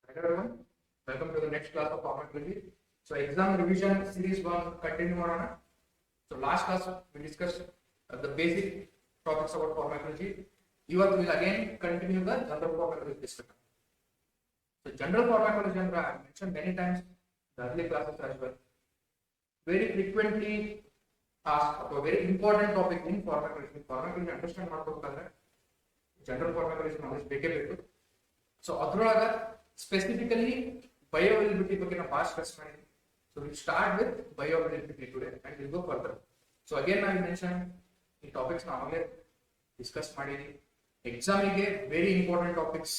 Hi everyone, welcome to the next class of pharmacology. So exam revision series 1 continue on. So last class we discussed the basic topics about pharmacology. You will again continue the general pharmacology discussion. So general pharmacology I mentioned many times the early classes as well. Very frequently asked a very important topic in pharmacology. Pharmacology understand ಮಾಡ್ಕೊಳ್ಬೇಕಾದ್ರೆ general pharmacology knowledge ಬೇಕೇ ಬೇಕು. So ಅದ್ರೊಳಗ specifically bioavailability ಬಗ್ಗೆ ನಾವು ಭಾಳ stress ಮಾಡಿದ್ವಿ. So we start with bioavailability today and we'll go further. So again I mentioned ಈ topics ನಾವು ಆಗಲೇ ಡಿಸ್ಕಸ್ ಮಾಡಿದ್ವಿ. ಎಕ್ಸಾಮಿಗೆ ವೆರಿ ಇಂಪಾರ್ಟೆಂಟ್ ಟಾಪಿಕ್ಸ್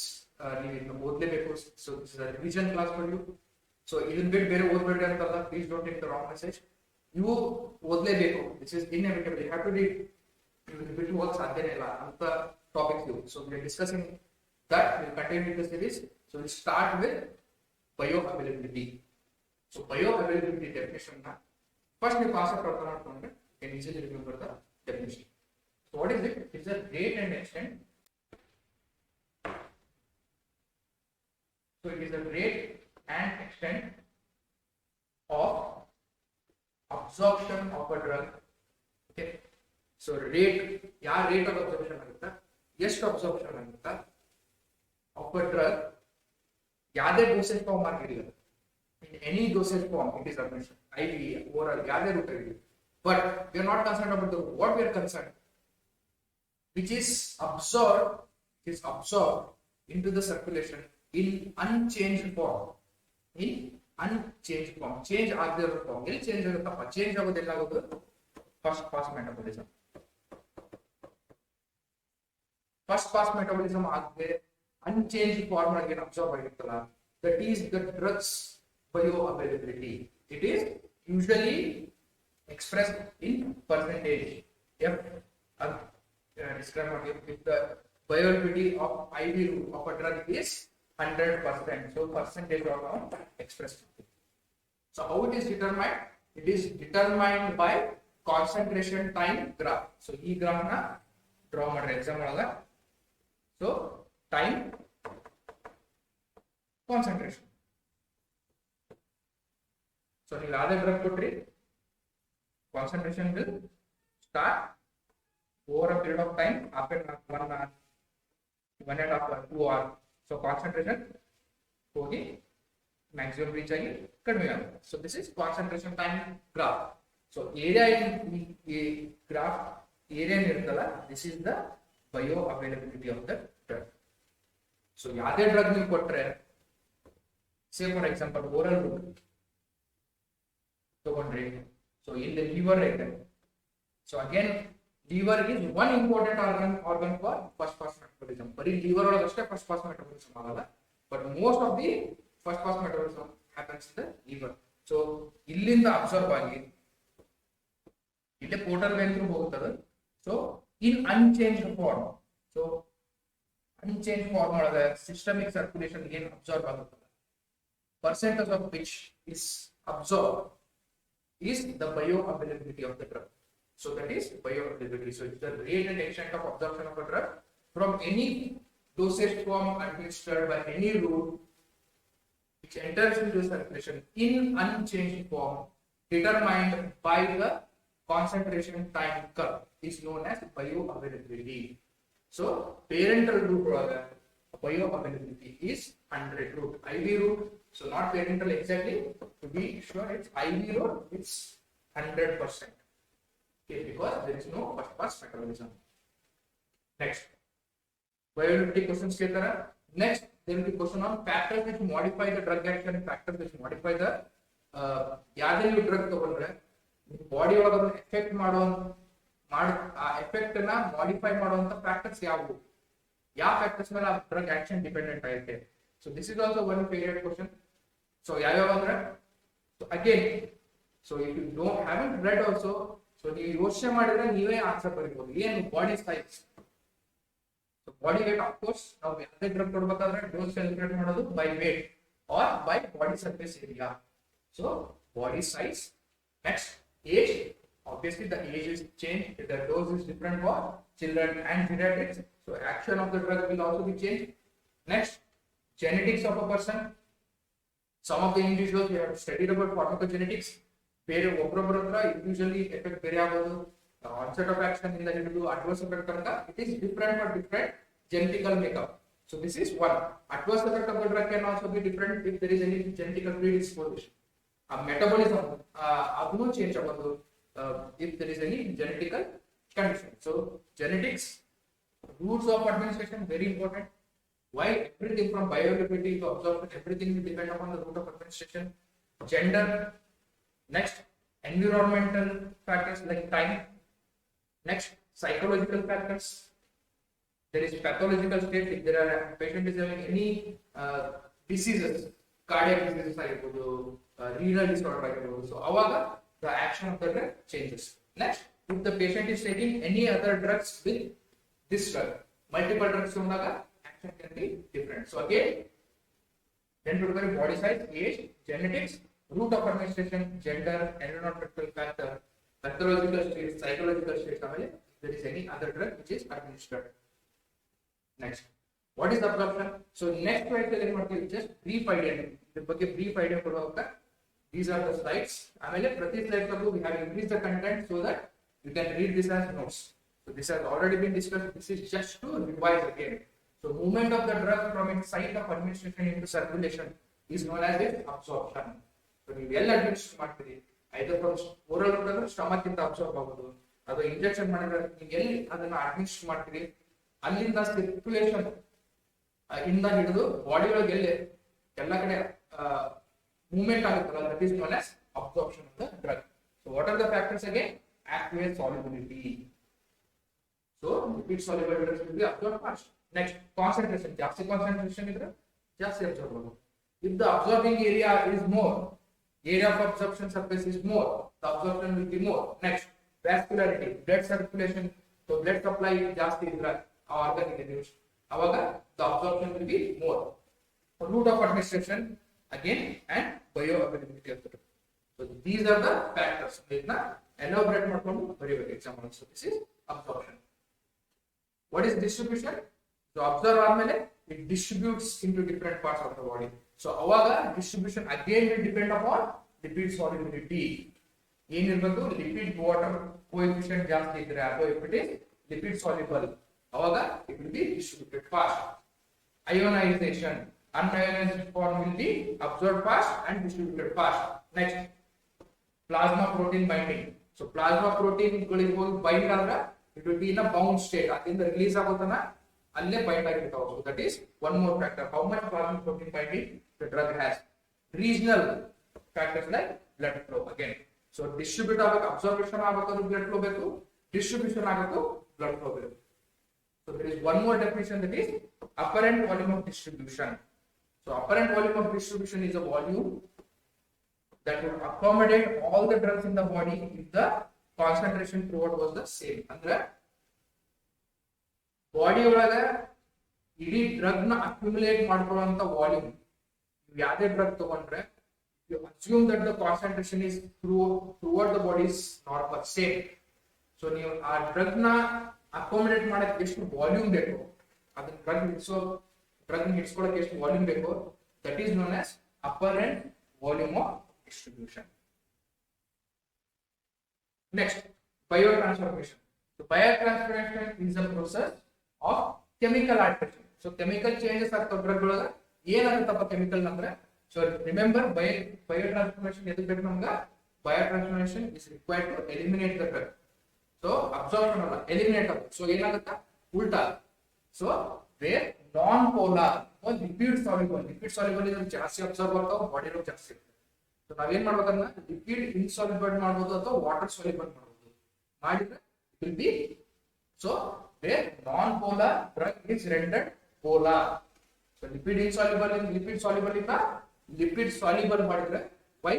ನೀವು ಇದನ್ನ ಓದಲೇಬೇಕು. So this is a revision class for you. So ಇದನ್ನ ಬಿಟ್ಟು ಬೇರೆ ಓದಬೇಡಿ ಅಂತಲ್ಲ, please don't take the wrong message. ನೀವು ಓದಲೇಬೇಕು. This is inevitable. You have to read. ಬಿಟ್ಟು ಓದಕ್ಕೆ ಸಾಧ್ಯನೇ ಇಲ್ಲ ಅಂತ ಟಾಪಿಕ್ಸ್ ಇವು. So we are discussing that will continue the series. So we'll start with bioavailability. So bioavailability definition na first we pass it out on can easily remember the definition. So what is it? It is a rate and extent. So it is a rate and extent of absorption of a drug. Okay. So rate ya rate of absorption agutta, ಎಷ್ಟು absorption agutta of a drug, ಯಾವ್ದೇ dosage form ಆಗಿರಲಿಲ್ಲ, in any dosage form it is administered, IV, oral, ಯಾವ್ದೇ route ಆಗಿರಲಿ. But we are not concerned about the what we are concerned, which is absorbed into the circulation in unchanged form. In unchanged form, change ಆಗದೇ ಇರೋ form. ಎಲ್ಲಿ change ಆಗುತ್ತಪ್ಪ? Change ಆಗೋದು ಎಲ್ಲಾಗೋದು first pass metabolism. First pass metabolism ಆಗದೆ unchanged form again absorb ಆಗಿರುತ್ತಲ್ಲ, that is the drugs bioavailability. It is usually expressed in percentage. If describe if the bioavailability of IV route of a drug is 100%, so percentage of expressed. So how it is determined? It is determined by concentration time graph. So ಈ graph na draw ಮಾಡ್ರಿ exam ಒಳಗ. So time, concentration. So ನೀವು ಯಾವುದೇ drug ಕೊಟ್ರಿ, concentration will start over a period of time after 1 hour, 1.5 hour, 2 hour. So concentration ಹೋಗಿ maximum reach ಆಗಿ ಕಡಿಮೆ ಆಗುತ್ತೆ. So this is concentration time graph. So area in graph area ಇರುತ್ತಲ್ಲ, this is the bioavailability of the drug. So ಯಾವುದೇ drug ನೀವು ಕೊಟ್ರೆ, say for example oral route ತಗೊಂಡ್ರಿ, so ಇಲ್ಲಿ ಲಿವರ್ ಇದೆ. So again liver is one important organ for first pass metabolism. ಬರೀ liver ಒಳಗೆ ಅಷ್ಟೇ ಫಸ್ಟ್ ಪಾಸ್ ಮೆಟಬಾಲಿಸಮ್ ಆಗಲ್ಲ, but most of the first pass metabolism happens in the liver. So ಇಲ್ಲಿಂದ observe ಆಗಿ ಇಲ್ಲೇ ಪೋರ್ಟಲ್ ವೇನ್ ಥ್ರೂ ಹೋಗುತ್ತದೆ. So in unchanged form, so unchanged form ಒಳಗೆ systemic circulation ಏನು ಅಬ್ಸಾರ್ಬ್ ಆಗುತ್ತಲ್ಲ, percentage of which is absorbed is the bioavailability of the drug. So that is bioavailability. So it's the rate and extent of absorption of a drug from any dosage form administered by any route which enters into circulation in unchanged form, determined by the concentration time curve, is known as bioavailability. So parental route ಒಳಗ bioavailability is 100 route. IV route, so not parental exactly, to be sure it's IV route, it's 100%. Okay, because there is no first pass metabolism. Next, bioavailability questions ಕೇಳ್ತಾರ. Next there will be question on factors which modify the drug action, factors which modify the ಯಾವುದೇ ನೀವು drug ತಗೊಂಡ್ರೆ body ಒಳಗ effect ಮಾಡೋ ಆ effect ನ modify ಮಾಡುವಂತ factors ಯಾವುವು, ಯಾವ ಫ್ಯಾಕ್ಟರ್ಸ್ ಮೇಲೆ ಆ ಡ್ರಗ್ ಆಕ್ಷನ್ ಡಿಪೆಂಡೆಂಟ್ ಆಗುತ್ತೆ. So this is also one favourite question. So ಯಾವ್ಯಾವ ಅಂದ್ರೆ, so again, so if you don't haven't read also, so ನೀವು ಯೋಚನೆ ಮಾಡಿದ್ರೆ ನೀವೇ ಆನ್ಸರ್ ಬರೀಬಹುದು. ಏನು body size, so body weight, of course ನಾವು ಯಾವುದೇ ಡ್ರಗ್ ಕೊಡ್ಬೇಕಾದ್ರೆ ಡೋಸ್ ಕ್ಯಾಲ್ಕುಲೇಟ್ ಮಾಡೋದು by weight or by body surface area. So body size. Next age, obviously the age is changed, the dose is different for children and pediatrics, so action of the drug will also be changed. Next, genetics of a person. Some of the individuals we have studied about pharmacogenetics. ಬೇರೆ ಒಬ್ಬರೊಬ್ಬರ ಹತ್ರ usually effect ಬೇರೆ ಆಗೋದು, onset of action ಇಂದ ಹಿಡಿದು adverse effect ತನಕ it is different for different genetical makeup. So this is one. Adverse effect of the drug can also be different if there is any genetical predisposition. Metabolism adunu change agodu if there is any genetical condition. So genetics, routes of administration very important. Why? Everything from bioavailability to absorption, everything will depend upon the route of administration. Gender, next environmental factors like time, next psychological factors. There is pathological state. If there are patient is having any diseases, cardiac diseases ಆಗಿರಬಹುದು, renal disorder ಆಗಿರಬಹುದು, so avaga the action of the drug changes. Next, if the patient is taking any other drugs with this drug, multiple drugs undaga action can be different. So again, then to look at body size, age, genetics, route of administration, gender, environmental factor, pathological state, psychological state. If there is any other drug which is administered. Next, what is the absorption? So next slide ಅಲ್ಲಿ ಮಾಡ್ತೀವಿ, just brief idea, ಇದ್ರ ಬಗ್ಗೆ brief idea ಕೊಡುವಾಗ these are the slides. ಆಮೇಲೆ ಪ್ರತಿ slide ಅಲ್ಲೂ we have increased the content so that you can read this as notes. So this has already been discussed. This is just to revise again. So movement of the drug from its site of administration into circulation is known as its absorption. So ನೀವು ಎಲ್ಲ administrate ಮಾಡ್ತೀರಿ, either from oral route ಅಂದ್ರೆ stomach ಇಂದ absorb ಆಗೋದು, ಅಥವಾ injection ಮಾಡಿದ್ರೆ ನೀವು ಎಲ್ಲಿ ಅದನ್ನ ಅಡ್ಮಿನಿಸ್ಟ್ರೇಟ್ ಮಾಡ್ತೀರಿ ಅಲ್ಲಿಂದ ಸರ್ಕ್ಯುಲೇಷನ್ ಇಂದ ಹಿಡಿದು ಬಾಡಿ ಒಳಗೆ ಎಲ್ಲ ಕಡೆ ಮೂವ್ಮೆಂಟ್ ಆಗುತ್ತಲ್ಲ, that is known as absorption of the drug. So what are the factors again? aqueous solubility. So lipid soluble drugs will be absorbed fast. Next, concentration. ಜಾಸ್ತಿ ಕಾನ್ಸಂಟ್ರೇಷನ್ ಇದ್ರೆ ಜಾಸ್ತಿ ಅಬ್ಸಾರ್ಬ್ ಆಗುತ್ತೆ. If the absorbing area is more, area of absorption surface is more, the absorption will be more. Next, vascularity, blood circulation. So blood supply ಜಾಸ್ತಿ ಇದ್ರೆ organ is awaga the absorption will be more. Route of administration again and bioavailability of the drug. So these are the factors. ಇದನ್ನ elaborate ಮಾಡ್ಕೊಂಡು ಬರೀಬೇಕು exam ಅಲ್ಲಿ. So this is absorption. What is distribution? So absorb ಆದ್ಮೇಲೆ it distributes into different parts of the body. So awaga distribution again will depend upon lipid solubility. ಏನಿರಬೇಕು, lipid water coefficient ಜಾಸ್ತಿ ಇದ್ರೆ ಅಥವಾ if it is lipid soluble, awaga it will be distributed fast. Ionization, unionized form will be absorbed fast and distributed fast. Next, plasma protein binding. So plasma protein ಗಳಿಗೆ ಹೋಗಿ bind ಆದ್ರೆ it will be in a bound state. ಅದರಿಂದ release ಆಗೋತನ ಅಲ್ಲೇ bind ಆಗಿರ್ತಾವ. So that is one more factor. How much plasma protein binding the drug has. Regional factors like blood flow again. So distribute ಆಗಬೇಕು, absorption ಆಗಬೇಕು, blood flow ಬೇಕು, distribution ಆಗಬೇಕು, blood flow ಬೇಕು. So there is one more definition, that is apparent volume of distribution. So apparent volume of distribution is a volume that would accommodate all the drugs in the body if the concentration throughout was the same. Andre body ಒಳಗೆ ಇಡೀ drug ನ accumulate ಮಾಡ್ಕೊಳ್ಳುವಂತ volume, ನೀವು ಯಾವುದೇ drug ತಗೊಂಡ್ರೆ you assume that the concentration is throughout the body is normal same. So ನೀವು ಆ drug ನ accommodate ಮಾಡಕ್ಕೆ ಎಷ್ಟು ವಾಲ್ಯೂಮ್ ಬೇಕು, ಅದನ್ನ ಡ್ರಗ್ ಹಿಡಿಸ್ಕೊಳ್ಳಕ್ಕೆ ಎಷ್ಟು ವಾಲ್ಯೂಮ್ ಬೇಕು, that is known as apparent volume of distribution. Next, biotransformation. So biotransformation is a process of chemical alteration. So chemical changes ಆಗ್ತಾವ ಡ್ರಗ್ ಒಳಗ. ಏನಾಗುತ್ತಪ್ಪ ಕೆಮಿಕಲ್ ಅಂದ್ರೆ, so remember biotransformation ಎದಕ್ಕೆ ಬೇಕು ನಮ್ಗೆ? Biotransformation is required to eliminate the drug. So absorption ಅಲ್ಲ, eliminate ಆಗುತ್ತೆ. So ಏನಾಗುತ್ತೆ? ಉಲ್ಟಾ. So where non-polar or lipid soluble ಇದ್ರೆ ಜಾಸ್ತಿ ಅಬ್ಸಾರ್ಬ್ ಆಗ್ತಾವ, ಬಾಡಿ ಒಳಗೆ ಜಾಸ್ತಿ ಇರುತ್ತೆ. ಸೊ ನಾವೇನ್ ಮಾಡ್ಬೇಕಂದ್ರೆ ಲಿಪಿಡ್ ಇನ್ಸಾಲ್ಯುಬಲ್ ಮಾಡ್ಬೋದು ಅಥವಾ ವಾಟರ್ ಸಾಲ್ಯುಬಲ್ ಮಾಡ್ಬೋದು. ಮಾಡಿದ್ರೆ it will be, so where non-polar drug is rendered polar. So lipid insoluble in lipid soluble in lipid soluble ಮಾಡಿದ್ರೆ, why?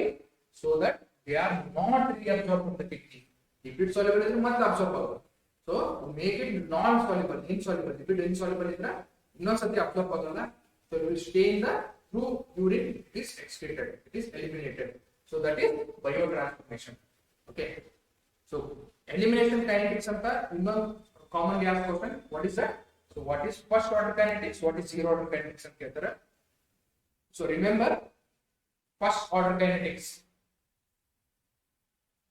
So that they are not reabsorbed from the kidney. Lipid soluble ಇದ್ರೆ ಮತ್ತೆ absorb ಆಗುತ್ತೆ. So to make it non-soluble, insoluble, lipid insoluble ಇದ್ರೆ ಇನ್ನೊಂದ್ಸತಿ absorb ಆಗಲ್ಲ. So it will stay in the through urine, it is excreted, it is eliminated. So that is biotransformation. Okay. So elimination kinetics ಅಂತ ಇನ್ನೊಂದು commonly asked question. What is that? So what is first order kinetics? What is zero order kinetics ಅಂತ ಕೇಳ್ತಾರೆ. So remember, first order kinetics.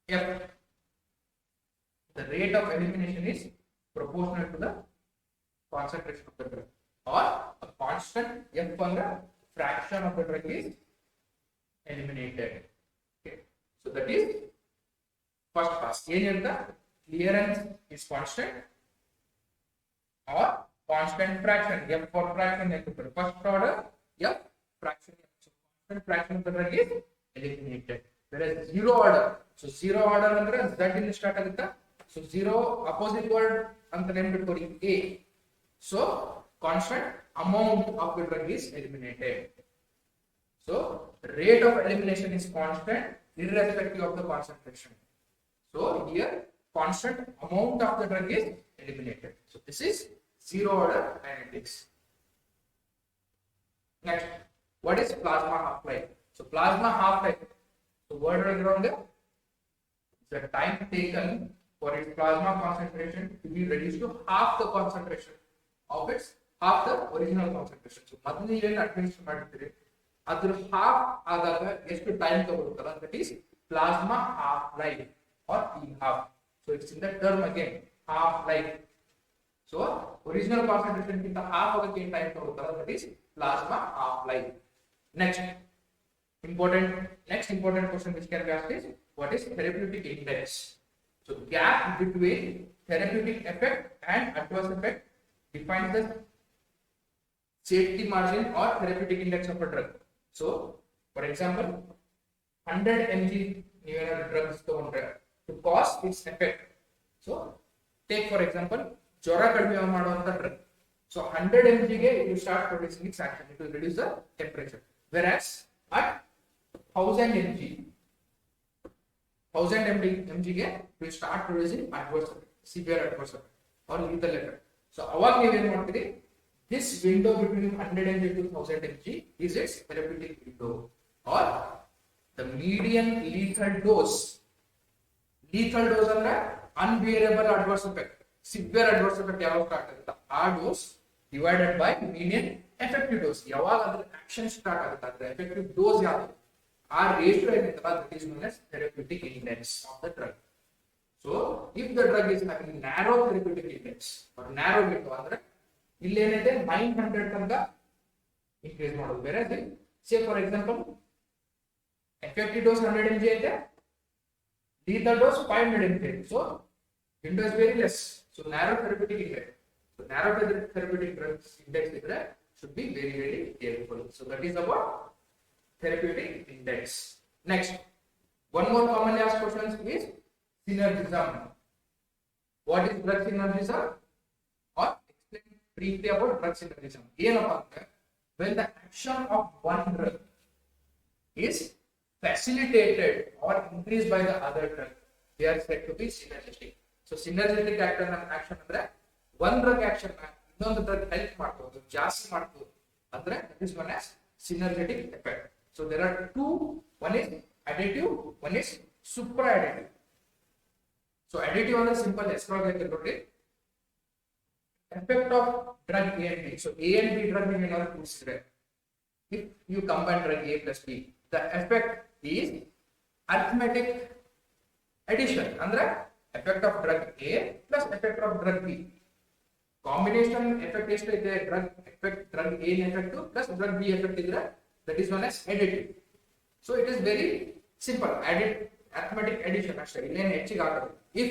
F. The rate of elimination is proportional to the concentration of the drug, or a constant F on the fraction of the drug is eliminated. Okay. So that is first pass. Clearance is constant or constant fraction. F for fraction. First order F fraction. So constant fraction of the drug is eliminated. Whereas zero order. So zero order ಅಂದ್ರೆ Z in start ಆಗುತ್ತಾ. So zero opposite word ಅಂತ ನೆನಪಿಟ್ಕೊಳ್ಳಿ A. So constant amount of the drug is eliminated. So rate of elimination is constant irrespective of the concentration. So here constant amount of the drug is eliminated. So this is zero order kinetics. Next, what is plasma half-life? So plasma half-life. So word around there, the time taken for its plasma concentration to be reduced to half the concentration of its half the original concentration. So ಮೊದಲು ಏನು administrate ಮಾಡ್ತೀರಿ ಅದ್ರ half ಆದಾಗ ಎಷ್ಟು time ತಗೊಳ್ಳುತ್ತಲ್ಲ, that is plasma half life or P half. So it's in the term again, half life. So original concentration ಗಿಂತ half ಆಗಕ್ಕೆ ಏನು time ತಗೊಳ್ಳುತ್ತಲ್ಲ, that is plasma half life. Next important question which can be asked is, what is therapeutic index? So gap between therapeutic effect and adverse effect defines the safety margin or therapeutic index of a drug. So for example, 100 mg drugs to cause its effect. So take for example ಜ್ವರ ಕಡಿಮೆ ಮಾಡುವಂತ drug. So 100 mg ಗೆ it will start producing its action, it will reduce the temperature. Whereas at 1000 mg ಗೆ will start producing adverse effect, severe adverse effect or lethal effect. So ಅವಾಗ ನೀವು ಏನು ಮಾಡ್ತೀರಿ, this window between 100 mg to 1000 mg is its therapeutic window, or the median lethal dose. Lethal dose ಅಂದ್ರೆ unbearable adverse effect, severe adverse effect ಯಾವಾಗ start ಆಗುತ್ತೆ ಆ dose divided by median effective dose. ಯಾವಾಗ ಅದರ ಆಕ್ಷನ್ ಸ್ಟಾರ್ಟ್ ಆಗುತ್ತೆ ಅದರ effective dose ಯಾವುದು ಆ ratio ಏನಿರುತ್ತಲ್ಲ, that is known as therapeutic index of the drug. So if the drug is having narrow therapeutic index or narrow window ಅಂದ್ರೆ ಇಲ್ಲಿ ಏನಿದೆ 900 ತನಕ ಇನ್ಕ್ರೀಸ್ ಮಾಡೋದು. ಬೇರೆ ಸೇ for example effective dose 100 mg ಐತೆ, lethal dose 500 mg. So window is very less. So narrow therapeutic index. So narrow therapeutic drugs index iದ್ರೆ should be very careful. So that is about therapeutic index. Next, one more commonly asked question is synergism. What is drug synergism? Or explain briefly about drug synergism. When the action of one drug is facilitated or increased by the other drug, they are said to be synergistic. So synergistic action ಅಂದ್ರೆ one drug action ಇನ್ನೊಂದು drug help ಮಾಡ್ಬೋದು, ಜಾಸ್ತಿ ಮಾಡ್ಬೋದು ಅಂದ್ರೆ that is known as synergetic effect. So there are two, one is additive, one is supra additive. So additive ಅಂದ್ರೆ simple ಹೆಸರಾಗೈತೆ ನೋಡಿ, effect of drug A and B. So A and B drug ಏನಾದ್ರು ಕೂಡಿಸಿದ್ರೆ, if you combine drug A plus B, the effect is arithmetic addition. ಅಂದ್ರೆ effect of drug A plus effect of drug B. Combination effect ಎಷ್ಟು ಇದೆ, drug effect, drug A effect plus drug B effect ಇದ್ರೆ that is known as additive. So it is very simple, arithmetic addition ಅಷ್ಟೇ, ಇಲ್ಲೇನು ಹೆಚ್ಚಿಗೆ ಆಗಲ್ಲ. If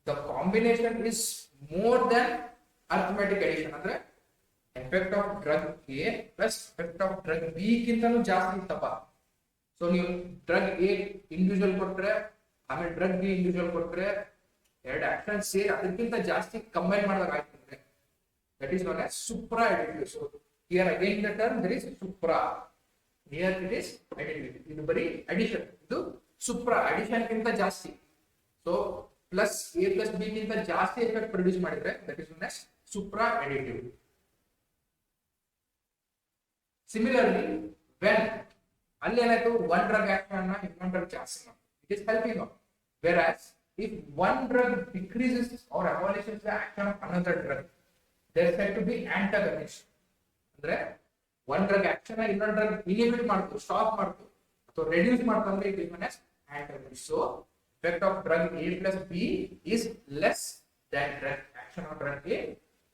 the combination is more than arithmetic addition ಅಂದ್ರೆ effect of drug A plus effect of drug B ಗಿಂತನೂ ಜಾಸ್ತಿ ಇತ್ತಪ್ಪ. So ನೀವು drug A individual ಕೊಟ್ರೆ ಆಮೇಲೆ ಡ್ರಗ್ B ಇಂಡಿವಿಜುವಲ್ ಕೊಟ್ರೆ ಎರಡು ಆಕ್ಷನ್ ಸೇರಿ ಅದಕ್ಕಿಂತ ಜಾಸ್ತಿ ಕಂಬೈನ್ ಮಾಡಿದಾಗ ಆಯ್ತು ಅಂದ್ರೆ that is known as supra additive. So here again the term there is supra, here it is additive. ಇದು ಬರೀ addition, ಇದು supra addition ಗಿಂತ ಜಾಸ್ತಿ. So plus A plus B ಗಿಂತ ಜಾಸ್ತಿ ಎಫೆಕ್ಟ್ ಪ್ರೊಡ್ಯೂಸ್ ಮಾಡಿದ್ರೆ that is known as supra additive. Similarly, when ಅಲ್ಲಿ ಏನಾಯ್ತು one drug action ಅನ್ನ ಇನ್ನೊಂದು drug ಜಾಸ್ತಿ ಮಾಡಿ, it is helping out. Whereas if one drug decreases or abolishes the action of another drug, they are said to be antagonist. ಅಂದ್ರೆ one drug action ಇನ್ನೊಂದು drug inhibit ಮಾಡ್ತು, stop ಮಾಡ್ತು ಅಥವಾ reduce ಮಾಡ್ತು ಅಂದ್ರೆ it is known as antagonist. So effect of drug A plus B is less than drug action of drug A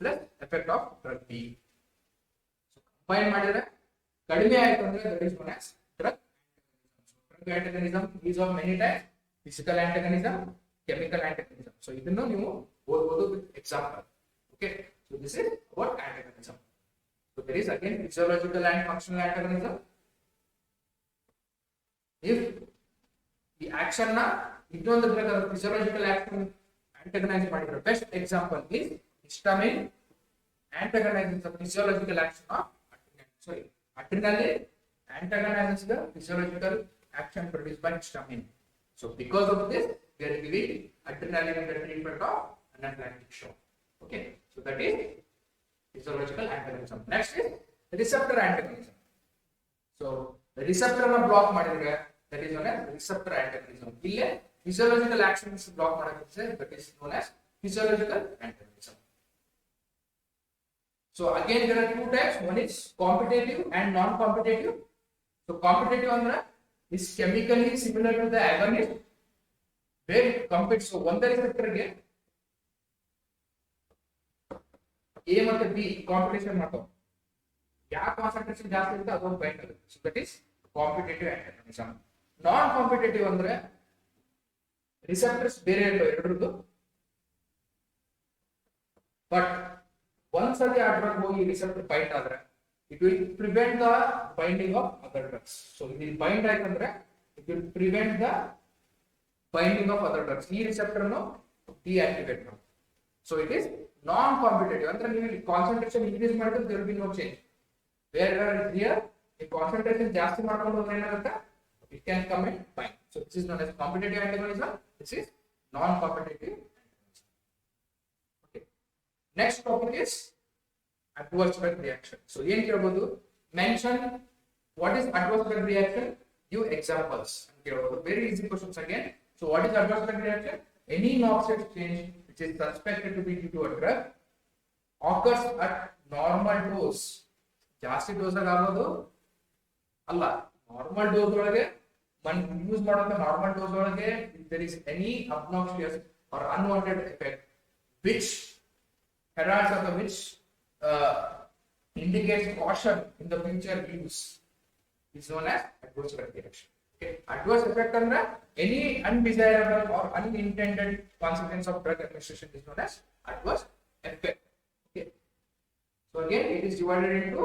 plus effect of drug B. So combine ಮಾಡಿದ್ರೆ ಕಡಿಮೆ ಆಯ್ತು ಅಂದ್ರೆ that is known as drug antagonism. So drug antagonism is of many types: physical antagonism, chemical antagonism. So ಇದನ್ನು ನೀವು ಓದಬಹುದು with example. Okay, so this is about antagonism. So there is again physiological and functional antagonism. If the action na ಇನ್ನೊಂದು drug physiological action antagonize ಮಾಡಿದ್ರೆ, best example is histamine antagonizes the physiological action of adrenaline antagonizes the physiological action produced by histamine. So because of this, we are giving adrenaline in the treatment of anaphylactic shock. Okay, so that is physiological antagonism. Next is receptor antagonism. So the receptor na block ಮಾಡಿದ್ರೆ that is known as receptor antagonism. ಇಲ್ಲಿ physiological actions block ಮಾಡಕ್ಕೆ that is known as physiological antagonism. So again there are two types. One is competitive and non-competitive. So competitive ಅಂದ್ರೆ is chemically similar to the agonist where it competes. So ಒಂದೇ receptor ಗೆ A ಮತ್ತು B competition ಮಾಡ್ತಾವ, ಯಾವ concentration ಜಾಸ್ತಿ ಇರುತ್ತೆ ಅದೊಂದು bind ಆಗುತ್ತೆ. So that is competitive antagonism. Non competitive ಅಂದ್ರೆ ರಿಸೆಪ್ಟರ್ಸ್ ಬೇರೆ ಇರ್ತವೆ ಎರಡರದ್ದು, ಬಟ್ ಒಂದ್ಸತಿ ಆ ಡ್ರಗ್ ಹೋಗಿ ರಿಸೆಪ್ಟರ್ ಬೈಂಡ್ ಆದ್ರೆ it will prevent the binding of other drugs. So ಇಲ್ಲಿ ಬೈಂಡ್ ಆಯ್ತಂದ್ರೆ it will prevent the binding of other drugs. ಈ ರಿಸೆಪ್ಟರ್ ಅನ್ನು ಡಿಆಕ್ಟಿವೇಟ್ ಮಾಡಿ. So it is non competitive ಅಂದ್ರೆ ನೀವು ಕಾನ್ಸಂಟ್ರೇಷನ್ ಇನ್ಕ್ರೀಸ್ ಮಾಡಿದ್ರೆ there will be no change. Where here ಈ concentration ಜಾಸ್ತಿ ಮಾಡ್ಕೊಂಡು ಹೋದ್ರೆ ಏನಾಗುತ್ತೆ, it can come and bind. So this is known as competitive antagonism, this is non competitive antagonism. Okay, next topic is adverse drug reaction. So ಏನ್ ಕೇಳಬಹುದು, mention what is adverse drug reaction, give examples ಅಂತ ಕೇಳಬಹುದು. Very easy questions again. So what is adverse drug reaction? Any noxious change which is suspected to be due to a drug occurs at normal dose. ಜಾಸ್ತಿ dose ಆಗೋದು ಅಲ್ಲ, normal dose ಒಳಗೆ use ಮಾಡುವಂತ normal dose ಒಳಗೆ there is any obnoxious or unwanted effect which heralds or which indicates caution in the future use is known as adverse drug reaction. Okay, adverse effect ಅಂದ್ರೆ any undesirable or unintended consequence of drug administration is known as adverse effect. Okay, so again it is divided into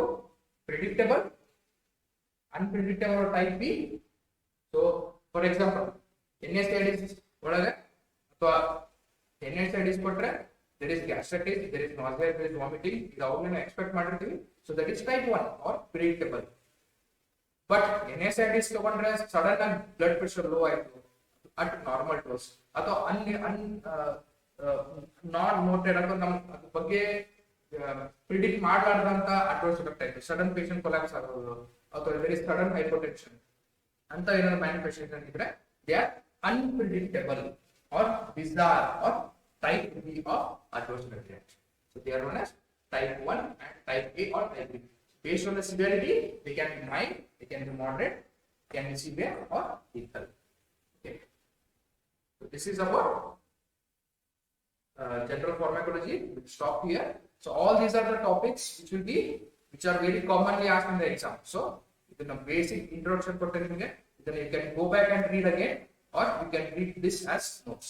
predictable, unpredictable type B. So for example NSAIDs ಒಳಗೆ ಅಥವಾ NSAIDs ಕೊಟ್ರೆ there is gastritis, there is nausea, there is vomiting. ಇದು ಅವಾಗಲೇ expect ಮಾಡಿರ್ತೀವಿ. So that is type 1 or predictable. But NSAIDs ತಗೊಂಡ್ರೆ sudden ಆಗಿ blood pressure low ಆಯ್ತು at normal dose ಅಥವಾ ನಾನ್ ನೋಟೆಡ್ ಅಥವಾ ನಮ್ಮ ಅದ್ರ ಬಗ್ಗೆ ಪ್ರಿಡಿಕ್ಟ್ ಮಾಡಲಾರ್ದಂತ ಅಡ್ವರ್ಸ್ ಎಫೆಕ್ಟ್ ಆಯ್ತು, ಸಡನ್ ಪೇಷಂಟ್ ಕೊಲಾಪ್ಸ್ ಆಗೋದು ಅಥವಾ ವೆರಿ ಸಡನ್ ಹೈಪೋಟೆನ್ಷನ್ ಅಂತ ಏನಾದ್ರು ಮ್ಯಾನಿಫೆಸ್ಟೇಷನ್ ಇದ್ರೆ they are unpredictable or bizarre or type B of adverse drug reaction. So they are known as type 1 and type A or type B. Based on the severity, they can be mild, they can be moderate, can be severe or lethal. Okay. So this is about general pharmacology. We'll stop here. So all these are the topics which are very commonly asked in the exam. So it's a basic introduction for telling it. Then you can go back and read again, or you can read this as notes.